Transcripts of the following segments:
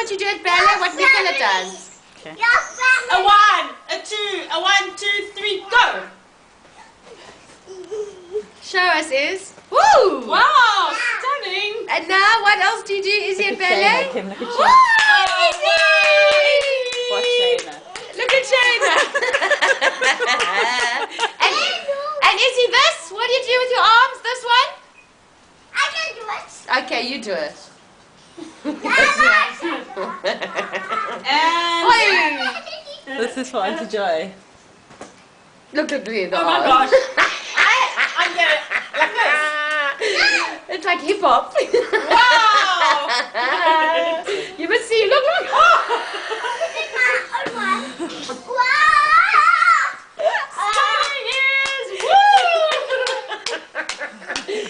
what you do at ballet, what Nicola does. Okay. A 1, a 2, a 1, 2, 3, go! Show us, Is. Woo! Wow, stunning! And now, what else do you do, Izzy, at ballet? Shayna, Kim, look at Woo! Shayna. Izzy! Watch Shayna. Look at Shayna. and Izzy, this? What do you do with your arms? This one? I can do it. Okay, you do it. And... Oi! This is for Auntie Joy. Look at me, the Oh my arms. gosh. I'm gonna... Like this. It's like hip hop. Wow! You must see. Look, look.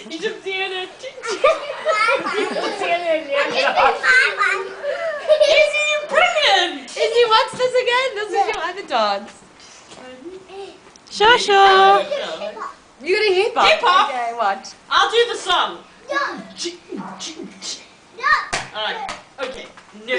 You should see it. Izzy, you're brilliant! Izzy, what's this again? This is your other dance. Shasha! You're gonna hip hop? Hip hop? Okay, what? I'll do the song. No. Alright, okay. No.